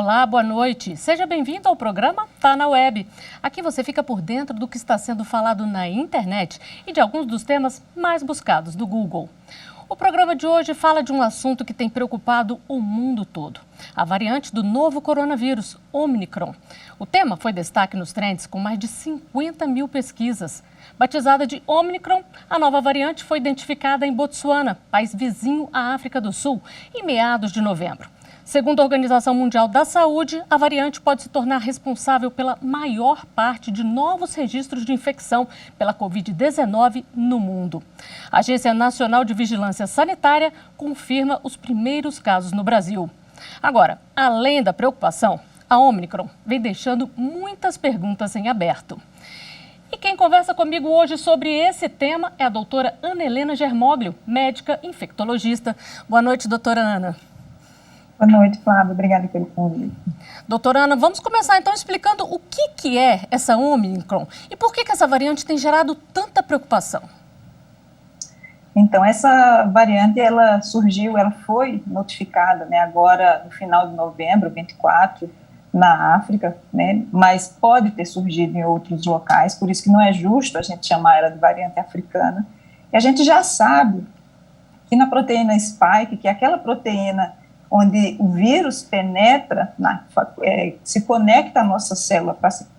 Olá, boa noite. Seja bem-vindo ao programa Tá na Web. Aqui você fica por dentro do que está sendo falado na internet e de alguns dos temas mais buscados do Google. O programa de hoje fala de um assunto que tem preocupado o mundo todo: a variante do novo coronavírus, Omicron. O tema foi destaque nos trends com mais de 50 mil pesquisas. Batizada de Omicron, a nova variante foi identificada em Botsuana, país vizinho à África do Sul, em meados de novembro. Segundo a Organização Mundial da Saúde, a variante pode se tornar responsável pela maior parte de novos registros de infecção pela Covid-19 no mundo. A Agência Nacional de Vigilância Sanitária confirma os primeiros casos no Brasil. Agora, além da preocupação, a Omicron vem deixando muitas perguntas em aberto. E quem conversa comigo hoje sobre esse tema é a doutora Ana Helena Germoglio, médica infectologista. Boa noite, doutora Ana. Boa noite, Flávia. Obrigada pelo convite. Doutora Ana, vamos começar então explicando o que é essa Omicron e por que essa variante tem gerado tanta preocupação. Então, essa variante, ela foi notificada, né, agora no final de novembro, 24, na África, né, mas pode ter surgido em outros locais, por isso que não é justo a gente chamar ela de variante africana. E a gente já sabe que na proteína spike, que é aquela proteína onde o vírus penetra, se conecta à nossa célula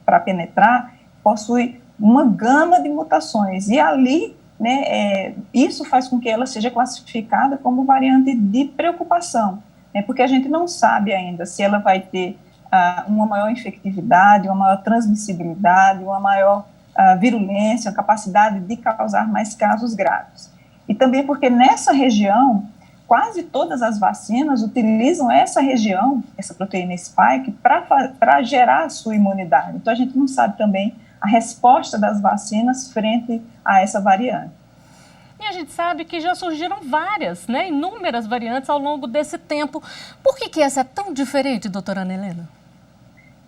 para penetrar, possui uma gama de mutações. E ali, né, isso faz com que ela seja classificada como variante de preocupação, né, porque a gente não sabe ainda se ela vai ter uma maior infectividade, uma maior transmissibilidade, uma maior virulência, a capacidade de causar mais casos graves. E também porque nessa região, quase todas as vacinas utilizam essa região, essa proteína spike, para gerar a sua imunidade. Então, a gente não sabe também a resposta das vacinas frente a essa variante. E a gente sabe que já surgiram várias, né, inúmeras variantes ao longo desse tempo. Por que essa é tão diferente, doutora Ana Helena?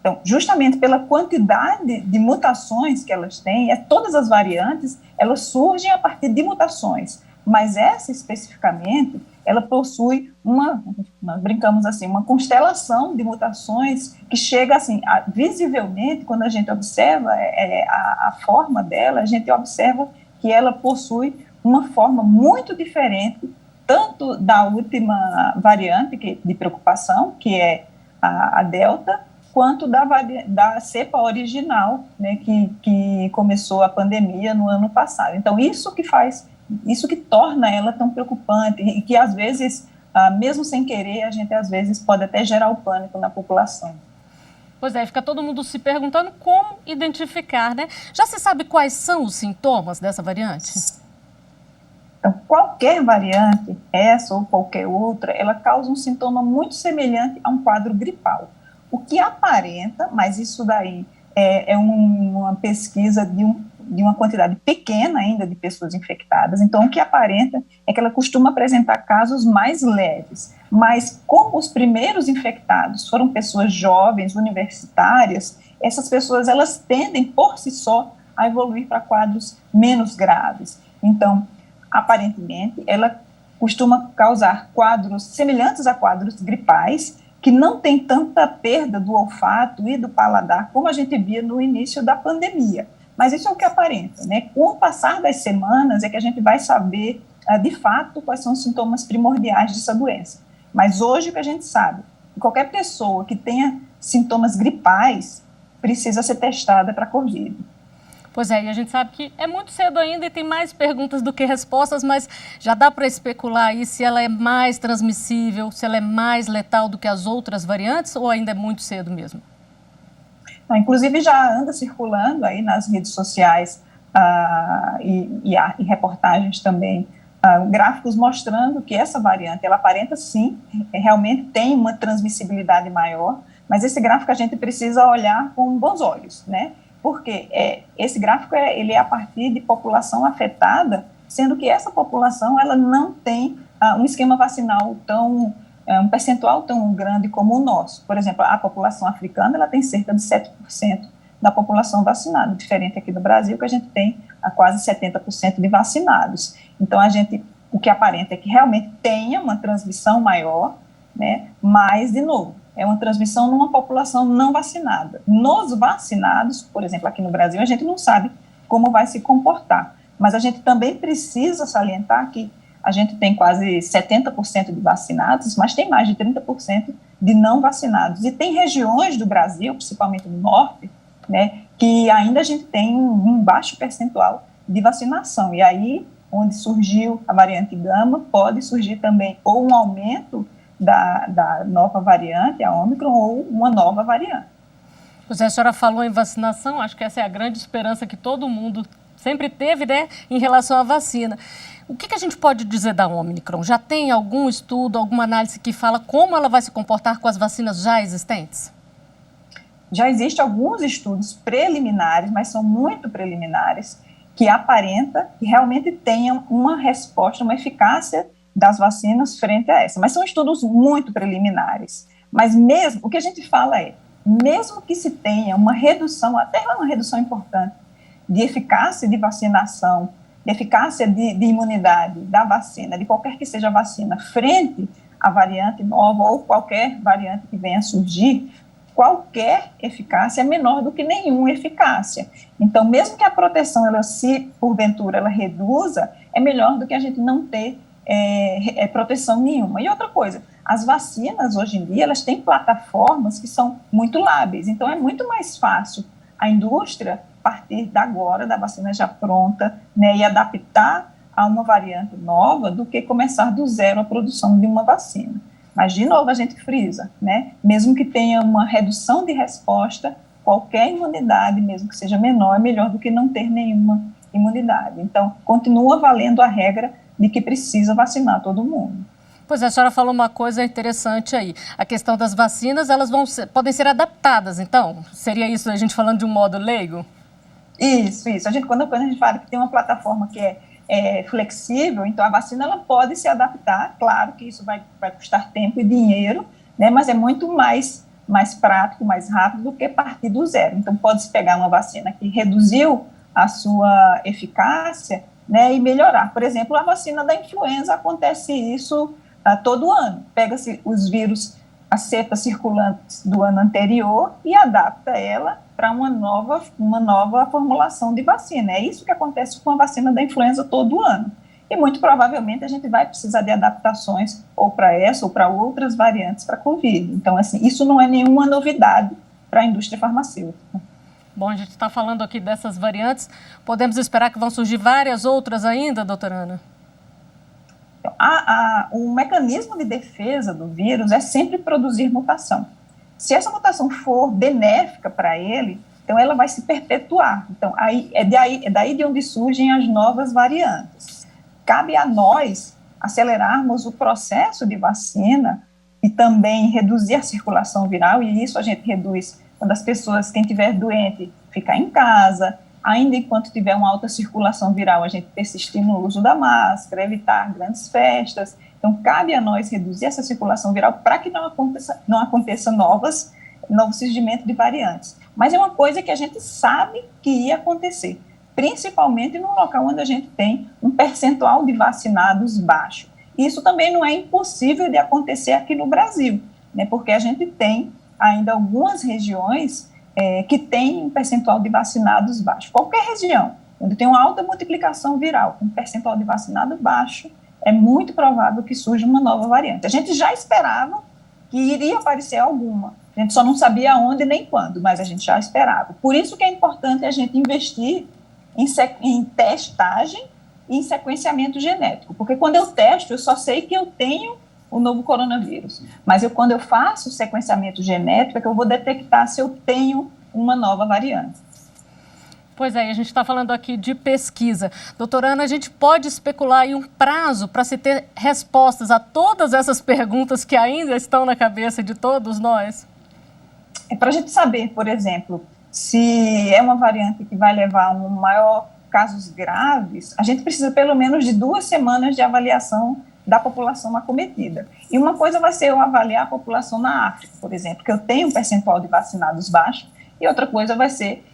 Então, justamente pela quantidade de mutações que elas têm, todas as variantes, elas surgem a partir de mutações, mas essa especificamente, ela possui nós brincamos assim, uma constelação de mutações que chega assim, visivelmente, quando a gente observa a forma dela, a gente observa que ela possui uma forma muito diferente, tanto da última variante de preocupação, que é a Delta, quanto da cepa original, né, que começou a pandemia no ano passado. Então, isso que torna ela tão preocupante e que, às vezes, mesmo sem querer, a gente, às vezes, pode até gerar o pânico na população. Pois é, fica todo mundo se perguntando como identificar, né? Já se sabe quais são os sintomas dessa variante? Então, qualquer variante, essa ou qualquer outra, ela causa um sintoma muito semelhante a um quadro gripal. O que aparenta, mas isso daí é uma pesquisa de uma quantidade pequena ainda de pessoas infectadas, então o que aparenta é que ela costuma apresentar casos mais leves, mas como os primeiros infectados foram pessoas jovens, universitárias, essas pessoas elas tendem por si só a evoluir para quadros menos graves. Então, aparentemente, ela costuma causar quadros semelhantes a quadros gripais, que não tem tanta perda do olfato e do paladar como a gente via no início da pandemia. Mas isso é o que aparenta, né? Com o passar das semanas é que a gente vai saber, de fato, quais são os sintomas primordiais dessa doença. Mas hoje o que a gente sabe, qualquer pessoa que tenha sintomas gripais precisa ser testada para Covid. Pois é, e a gente sabe que é muito cedo ainda e tem mais perguntas do que respostas, mas já dá para especular aí se ela é mais transmissível, se ela é mais letal do que as outras variantes ou ainda é muito cedo mesmo? Inclusive já anda circulando aí nas redes sociais e reportagens também, gráficos mostrando que essa variante, ela aparenta sim, realmente tem uma transmissibilidade maior, mas esse gráfico a gente precisa olhar com bons olhos, né? Porque esse gráfico ele é a partir de população afetada, sendo que essa população ela não tem um esquema vacinal um percentual tão grande como o nosso. Por exemplo, a população africana ela tem cerca de 7% da população vacinada, diferente aqui do Brasil, que a gente tem quase 70% de vacinados. Então, o que aparenta é que realmente tenha uma transmissão maior, né? Mas, de novo, é uma transmissão numa população não vacinada. Nos vacinados, por exemplo, aqui no Brasil, a gente não sabe como vai se comportar, mas a gente também precisa salientar que a gente tem quase 70% de vacinados, mas tem mais de 30% de não vacinados. E tem regiões do Brasil, principalmente no norte, né, que ainda a gente tem um baixo percentual de vacinação. E aí, onde surgiu a variante Gama, pode surgir também ou um aumento da nova variante, a Ômicron, ou uma nova variante. Pois é, a senhora falou em vacinação, acho que essa é a grande esperança que todo mundo sempre teve, né, em relação à vacina. O que a gente pode dizer da Ômicron? Já tem algum estudo, alguma análise que fala como ela vai se comportar com as vacinas já existentes? Já existem alguns estudos preliminares, mas são muito preliminares, que aparenta que realmente tenham uma resposta, uma eficácia das vacinas frente a essa. Mas são estudos muito preliminares. Mas mesmo, o que a gente fala é, mesmo que se tenha uma redução, até uma redução importante, de eficácia de vacinação, de eficácia de imunidade da vacina, de qualquer que seja a vacina, frente à variante nova ou qualquer variante que venha a surgir, qualquer eficácia é menor do que nenhuma eficácia. Então, mesmo que a proteção, ela, se porventura ela reduza, é melhor do que a gente não ter proteção nenhuma. E outra coisa, as vacinas hoje em dia, elas têm plataformas que são muito lábeis, então é muito mais fácil a indústria partir da agora, da vacina já pronta, né, e adaptar a uma variante nova do que começar do zero a produção de uma vacina. Mas, de novo, a gente frisa, né, mesmo que tenha uma redução de resposta, qualquer imunidade, mesmo que seja menor, é melhor do que não ter nenhuma imunidade. Então, continua valendo a regra de que precisa vacinar todo mundo. Pois é, a senhora falou uma coisa interessante aí. A questão das vacinas, elas podem ser adaptadas, então? Seria isso a gente falando de um modo leigo? Isso. Quando a gente fala que tem uma plataforma que é flexível, então a vacina ela pode se adaptar, claro que isso vai custar tempo e dinheiro, né, mas é muito mais prático, mais rápido do que partir do zero. Então pode-se pegar uma vacina que reduziu a sua eficácia, né, e melhorar. Por exemplo, a vacina da influenza, acontece isso todo ano. Pega-se os vírus, as cepas circulantes do ano anterior e adapta ela para uma nova formulação de vacina. É isso que acontece com a vacina da influenza todo ano. E muito provavelmente a gente vai precisar de adaptações ou para essa ou para outras variantes para a Covid. Então, assim, isso não é nenhuma novidade para a indústria farmacêutica. Bom, a gente está falando aqui dessas variantes. Podemos esperar que vão surgir várias outras ainda, doutora Ana? Então, o mecanismo de defesa do vírus é sempre produzir mutação. Se essa mutação for benéfica para ele, então ela vai se perpetuar. Então, é daí de onde surgem as novas variantes. Cabe a nós acelerarmos o processo de vacina e também reduzir a circulação viral, e isso a gente reduz quando as pessoas, quem estiver doente, ficar em casa, ainda enquanto tiver uma alta circulação viral, a gente persistir no uso da máscara, evitar grandes festas. Então, cabe a nós reduzir essa circulação viral para que não aconteça novo surgimento de variantes. Mas é uma coisa que a gente sabe que ia acontecer, principalmente no local onde a gente tem um percentual de vacinados baixo. Isso também não é impossível de acontecer aqui no Brasil, né, porque a gente tem ainda algumas regiões que têm um percentual de vacinados baixo. Qualquer região onde tem uma alta multiplicação viral, com um percentual de vacinado baixo, é muito provável que surja uma nova variante. A gente já esperava que iria aparecer alguma, a gente só não sabia onde nem quando, mas a gente já esperava. Por isso que é importante a gente investir em testagem e em sequenciamento genético, porque quando eu testo, eu só sei que eu tenho o novo coronavírus, mas quando eu faço o sequenciamento genético, é que eu vou detectar se eu tenho uma nova variante. Pois é, a gente está falando aqui de pesquisa. Doutora Ana, a gente pode especular em um prazo para se ter respostas a todas essas perguntas que ainda estão na cabeça de todos nós? Para a gente saber, por exemplo, se é uma variante que vai levar a um maior casos graves, a gente precisa pelo menos de 2 semanas de avaliação da população acometida. E uma coisa vai ser eu avaliar a população na África, por exemplo, que eu tenho um percentual de vacinados baixo, e outra coisa vai ser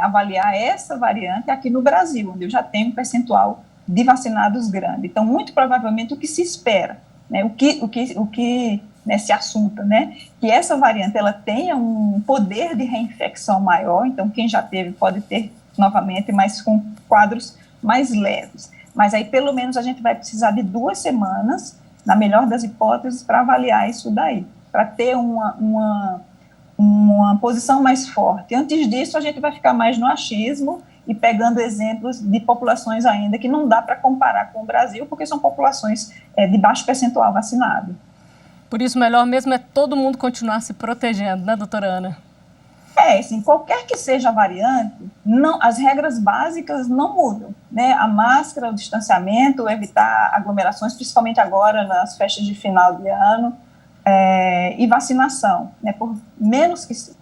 avaliar essa variante aqui no Brasil, onde eu já tenho um percentual de vacinados grande. Então, muito provavelmente, o que se espera, né, o que nesse assunto, né? Que essa variante ela tenha um poder de reinfecção maior, então quem já teve pode ter novamente, mas com quadros mais leves. Mas aí pelo menos a gente vai precisar de 2 semanas, na melhor das hipóteses, para avaliar isso daí, para ter uma posição mais forte. Antes disso, a gente vai ficar mais no achismo e pegando exemplos de populações ainda que não dá para comparar com o Brasil, porque são populações de baixo percentual vacinado. Por isso, melhor mesmo é todo mundo continuar se protegendo, né, doutora Ana? Assim, qualquer que seja a variante, as regras básicas não mudam, né? A máscara, o distanciamento, evitar aglomerações, principalmente agora nas festas de final de ano, e vacinação, né? Por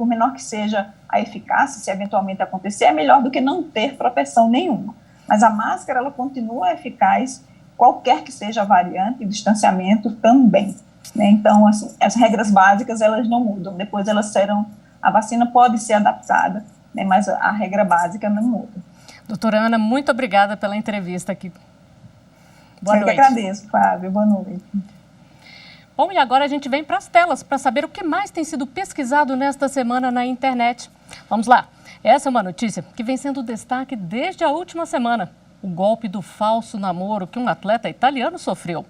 menor que seja a eficácia, se eventualmente acontecer, é melhor do que não ter proteção nenhuma. Mas a máscara, ela continua eficaz, qualquer que seja a variante, o distanciamento também, né? Então, assim, as regras básicas, elas não mudam, depois elas serão, a vacina pode ser adaptada, né? Mas a regra básica não muda. Doutora Ana, muito obrigada pela entrevista aqui. Boa noite. Eu que agradeço, Flávio. Boa noite. Bom, e agora a gente vem para as telas para saber o que mais tem sido pesquisado nesta semana na internet. Vamos lá. Essa é uma notícia que vem sendo destaque desde a última semana. O golpe do falso namoro que um atleta italiano sofreu.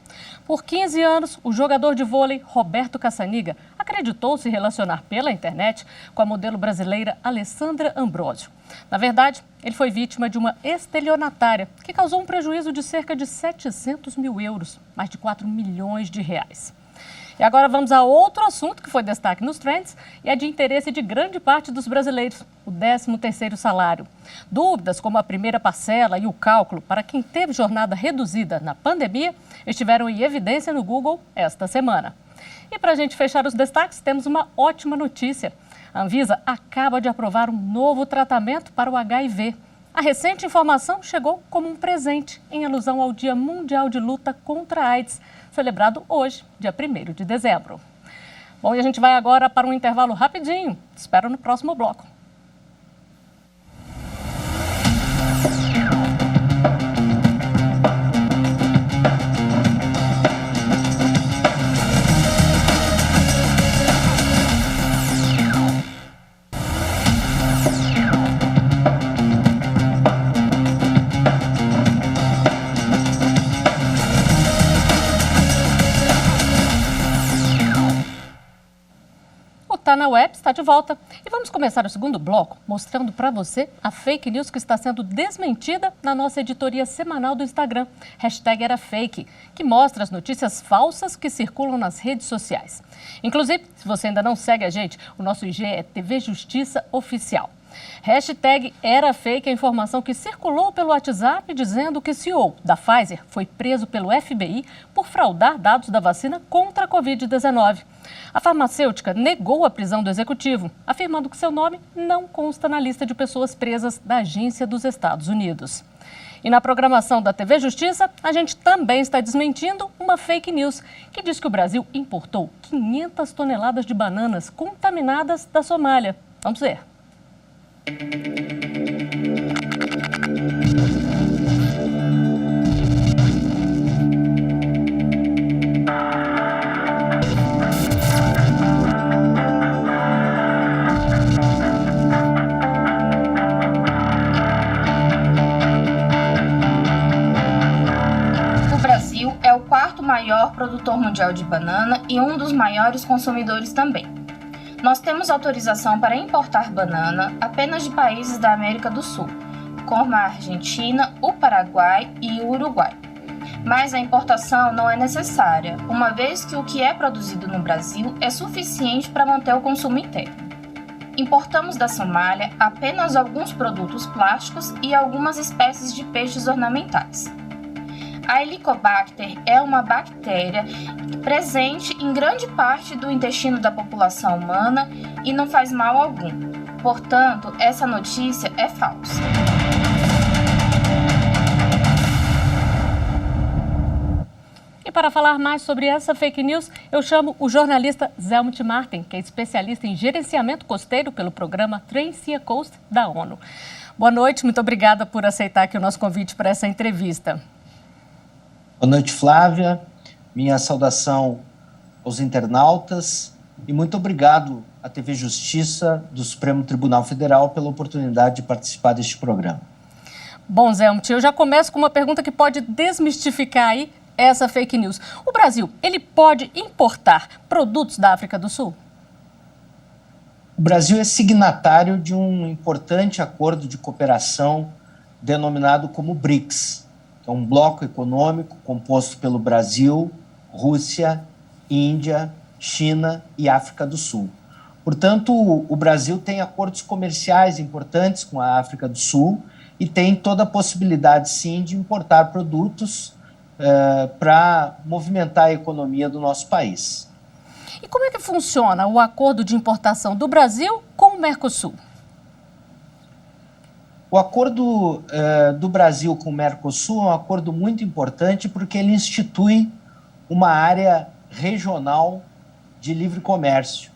Por 15 anos, o jogador de vôlei Roberto Cassaniga acreditou se relacionar pela internet com a modelo brasileira Alessandra Ambrosio. Na verdade, ele foi vítima de uma estelionatária que causou um prejuízo de cerca de 700 mil euros, mais de 4 milhões de reais. E agora vamos a outro assunto que foi destaque nos trends e é de interesse de grande parte dos brasileiros, o 13º salário. Dúvidas como a primeira parcela e o cálculo para quem teve jornada reduzida na pandemia estiveram em evidência no Google esta semana. E para a gente fechar os destaques, temos uma ótima notícia. A Anvisa acaba de aprovar um novo tratamento para o HIV. A recente informação chegou como um presente em alusão ao Dia Mundial de Luta contra a AIDS, celebrado hoje, dia 1º de dezembro. Bom, e a gente vai agora para um intervalo rapidinho. Te espero no próximo bloco. Tá na Web está de volta e vamos começar o segundo bloco mostrando para você a fake news que está sendo desmentida na nossa editoria semanal do Instagram, #EraFake, que mostra as notícias falsas que circulam nas redes sociais. Inclusive, se você ainda não segue a gente, o nosso IG é TV Justiça Oficial. #EraFake é a informação que circulou pelo WhatsApp dizendo que o CEO da Pfizer foi preso pelo FBI por fraudar dados da vacina contra a Covid-19. A farmacêutica negou a prisão do executivo, afirmando que seu nome não consta na lista de pessoas presas da Agência dos Estados Unidos. E na programação da TV Justiça, a gente também está desmentindo uma fake news que diz que o Brasil importou 500 toneladas de bananas contaminadas da Somália. Vamos ver. O Brasil é o quarto maior produtor mundial de banana e um dos maiores consumidores também. Nós temos autorização para importar banana apenas de países da América do Sul, como a Argentina, o Paraguai e o Uruguai. Mas a importação não é necessária, uma vez que o que é produzido no Brasil é suficiente para manter o consumo interno. Importamos da Somália apenas alguns produtos plásticos e algumas espécies de peixes ornamentais. A Helicobacter é uma bactéria presente em grande parte do intestino da população humana e não faz mal algum. Portanto, essa notícia é falsa. E para falar mais sobre essa fake news, eu chamo o jornalista Zélmut Martin, que é especialista em gerenciamento costeiro pelo programa Train Sea Coast da ONU. Boa noite, muito obrigada por aceitar aqui o nosso convite para essa entrevista. Boa noite, Flávia. Minha saudação aos internautas e muito obrigado à TV Justiça do Supremo Tribunal Federal pela oportunidade de participar deste programa. Bom, Zé Helmut, eu já começo com uma pergunta que pode desmistificar aí essa fake news. O Brasil, ele pode importar produtos da África do Sul? O Brasil é signatário de um importante acordo de cooperação denominado como BRICS, que é um bloco econômico composto pelo Brasil, Rússia, Índia, China e África do Sul. Portanto, o Brasil tem acordos comerciais importantes com a África do Sul e tem toda a possibilidade, sim, de importar produtos para movimentar a economia do nosso país. E como é que funciona o acordo de importação do Brasil com o Mercosul? O acordo do Brasil com o Mercosul é um acordo muito importante porque ele institui uma área regional de livre comércio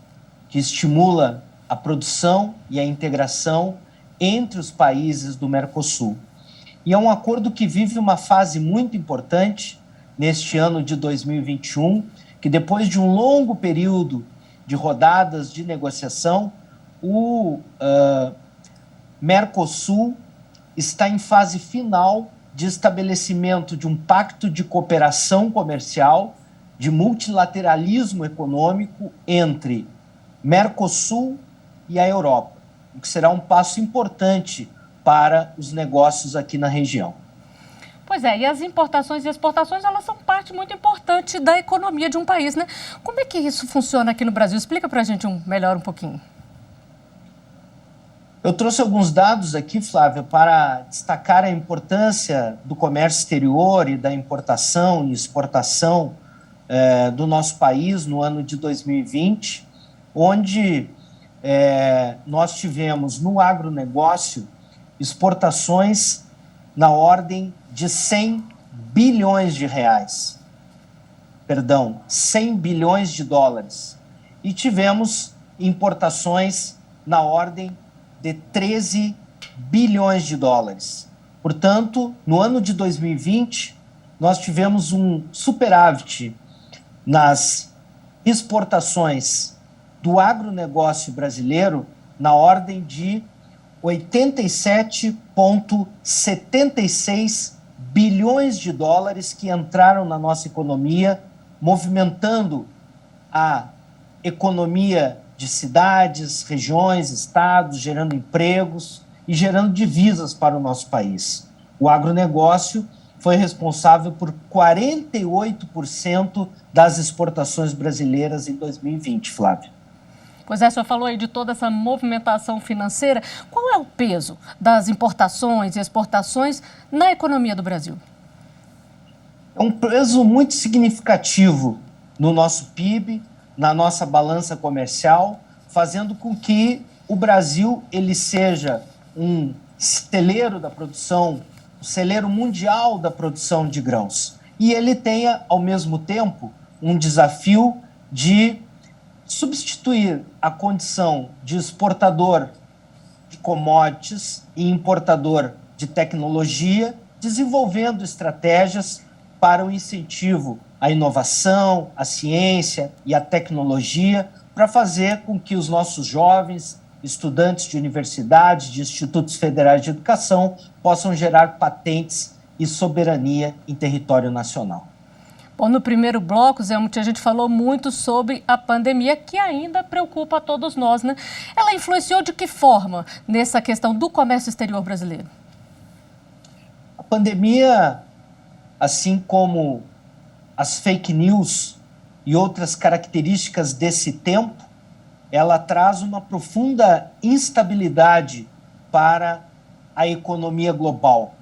que estimula a produção e a integração entre os países do Mercosul. E é um acordo que vive uma fase muito importante neste ano de 2021, que depois de um longo período de rodadas de negociação, o Mercosul está em fase final de estabelecimento de um pacto de cooperação comercial, de multilateralismo econômico entre Mercosul e a Europa, o que será um passo importante para os negócios aqui na região. Pois é, e as importações e exportações, elas são parte muito importante da economia de um país, né? Como é que isso funciona aqui no Brasil? Explica para a gente melhor um pouquinho. Eu trouxe alguns dados aqui, Flávia, para destacar a importância do comércio exterior e da importação e exportação do nosso país no ano de 2020, onde nós tivemos no agronegócio exportações na ordem de 100 bilhões de reais. Perdão, 100 bilhões de dólares. E tivemos importações na ordem de 13 bilhões de dólares. Portanto, no ano de 2020, nós tivemos um superávit nas exportações do agronegócio brasileiro na ordem de 87,76 bilhões de dólares que entraram na nossa economia, movimentando a economia de cidades, regiões, estados, gerando empregos e gerando divisas para o nosso país. O agronegócio foi responsável por 48% das exportações brasileiras em 2020, Flávio. Pois é, o senhor falou aí de toda essa movimentação financeira. Qual é o peso das importações e exportações na economia do Brasil? É um peso muito significativo no nosso PIB, na nossa balança comercial, fazendo com que o Brasil ele seja um celeiro da produção, um celeiro mundial da produção de grãos. E ele tenha, ao mesmo tempo, um desafio de substituir a condição de exportador de commodities e importador de tecnologia, desenvolvendo estratégias para o incentivo à inovação, à ciência e à tecnologia, para fazer com que os nossos jovens, estudantes de universidades, de institutos federais de educação, possam gerar patentes e soberania em território nacional. Bom, no primeiro bloco, Zé Helmut, a gente falou muito sobre a pandemia, que ainda preocupa a todos nós, né? Ela influenciou de que forma nessa questão do comércio exterior brasileiro? A pandemia, assim como as fake news e outras características desse tempo, ela traz uma profunda instabilidade para a economia global.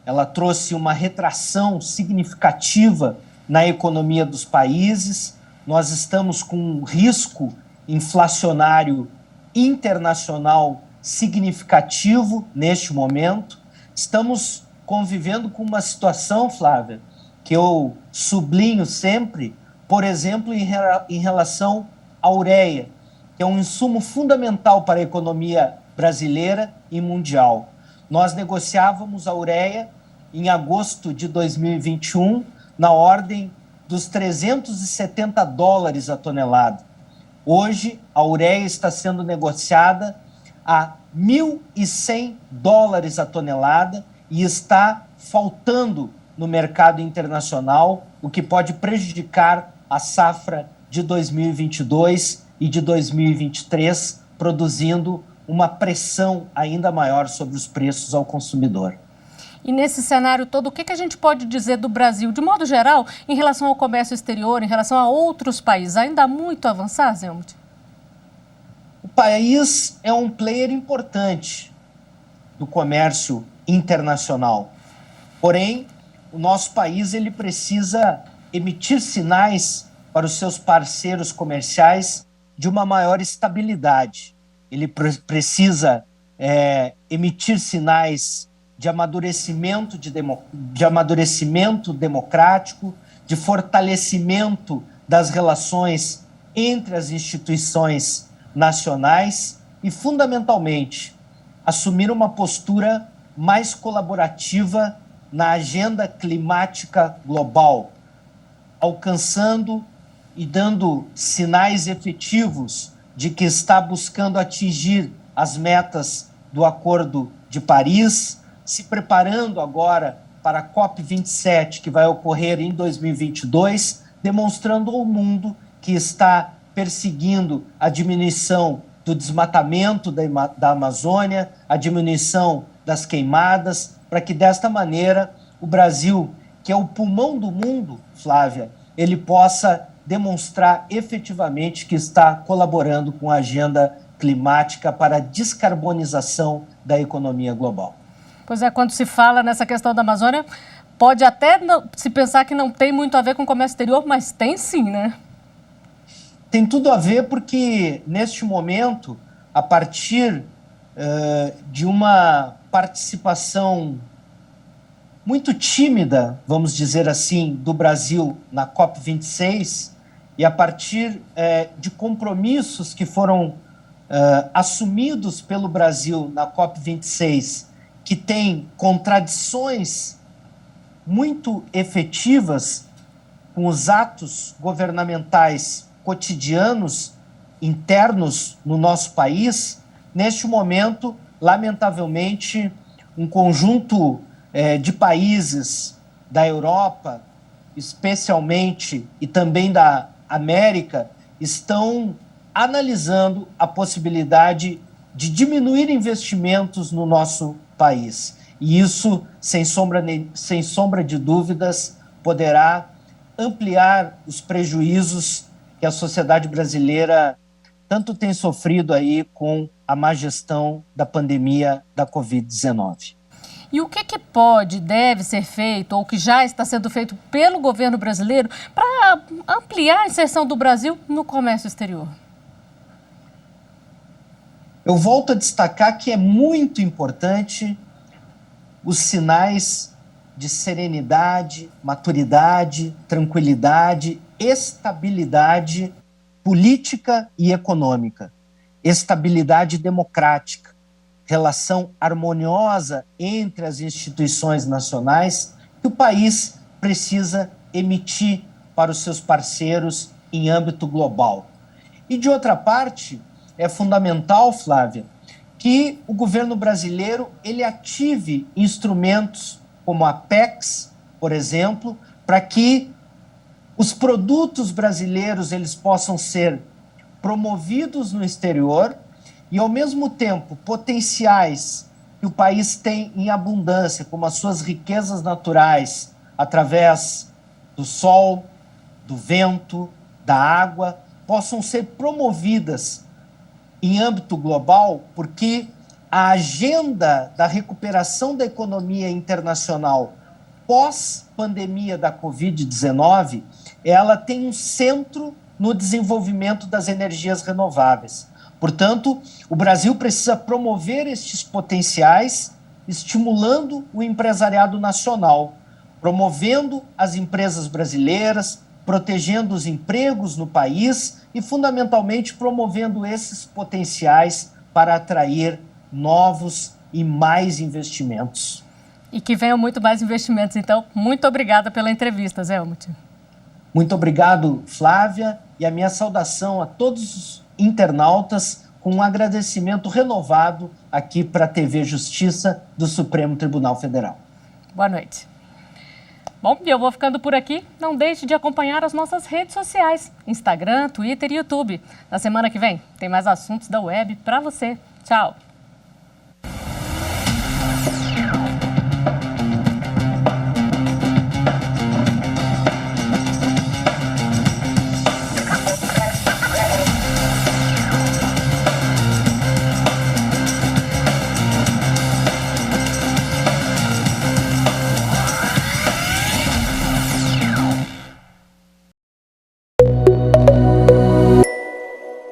Ela trouxe uma retração significativa na economia dos países. Nós estamos com um risco inflacionário internacional significativo neste momento. Estamos convivendo com uma situação, Flávia, que eu sublinho sempre, por exemplo, em relação à ureia, que é um insumo fundamental para a economia brasileira e mundial. Nós negociávamos a ureia em agosto de 2021 na ordem dos 370 dólares a tonelada. Hoje, a ureia está sendo negociada a 1.100 dólares a tonelada e está faltando no mercado internacional, o que pode prejudicar a safra de 2022 e de 2023, produzindo uma pressão ainda maior sobre os preços ao consumidor. E nesse cenário todo, o que a gente pode dizer do Brasil, de modo geral, em relação ao comércio exterior, em relação a outros países? Ainda há muito a avançar, Zé-Helmut? O país é um player importante do comércio internacional. Porém, o nosso país ele precisa emitir sinais para os seus parceiros comerciais de uma maior estabilidade. Ele precisa emitir sinais de amadurecimento, de amadurecimento democrático, de fortalecimento das relações entre as instituições nacionais e, fundamentalmente, assumir uma postura mais colaborativa na agenda climática global, alcançando e dando sinais efetivos de que está buscando atingir as metas do Acordo de Paris, se preparando agora para a COP27, que vai ocorrer em 2022, demonstrando ao mundo que está perseguindo a diminuição do desmatamento da Amazônia, a diminuição das queimadas, para que desta maneira o Brasil, que é o pulmão do mundo, Flávia, ele possa demonstrar efetivamente que está colaborando com a agenda climática para a descarbonização da economia global. Pois é, quando se fala nessa questão da Amazônia, pode até se pensar que não tem muito a ver com o comércio exterior, mas tem sim, né? Tem tudo a ver porque, neste momento, a partir de uma participação muito tímida, vamos dizer assim, do Brasil na COP26, e a partir de compromissos que foram assumidos pelo Brasil na COP26, que têm contradições muito efetivas com os atos governamentais cotidianos internos no nosso país, neste momento, lamentavelmente, um conjunto de países da Europa, especialmente, e também da América, estão analisando a possibilidade de diminuir investimentos no nosso país. E isso, sem sombra de dúvidas, poderá ampliar os prejuízos que a sociedade brasileira tanto tem sofrido aí com a má gestão da pandemia da Covid-19. E o que pode, deve ser feito, ou que já está sendo feito pelo governo brasileiro para ampliar a inserção do Brasil no comércio exterior? Eu volto a destacar que é muito importante os sinais de serenidade, maturidade, tranquilidade, estabilidade política e econômica, estabilidade democrática, relação harmoniosa entre as instituições nacionais que o país precisa emitir para os seus parceiros em âmbito global. E, de outra parte, é fundamental, Flávia, que o governo brasileiro ele ative instrumentos como a PEX, por exemplo, para que os produtos brasileiros eles possam ser promovidos no exterior e, ao mesmo tempo, potenciais que o país tem em abundância, como as suas riquezas naturais, através do sol, do vento, da água, possam ser promovidas em âmbito global, porque a agenda da recuperação da economia internacional pós-pandemia da Covid-19, ela tem um centro no desenvolvimento das energias renováveis. Portanto, o Brasil precisa promover estes potenciais, estimulando o empresariado nacional, promovendo as empresas brasileiras, protegendo os empregos no país e, fundamentalmente, promovendo esses potenciais para atrair novos e mais investimentos. E que venham muito mais investimentos. Então, muito obrigada pela entrevista, Zé-Helmut. Muito obrigado, Flávia, e a minha saudação a todos os internautas, com um agradecimento renovado aqui para a TV Justiça do Supremo Tribunal Federal. Boa noite. Bom, eu vou ficando por aqui. Não deixe de acompanhar as nossas redes sociais, Instagram, Twitter e YouTube. Na semana que vem tem mais assuntos da web para você. Tchau!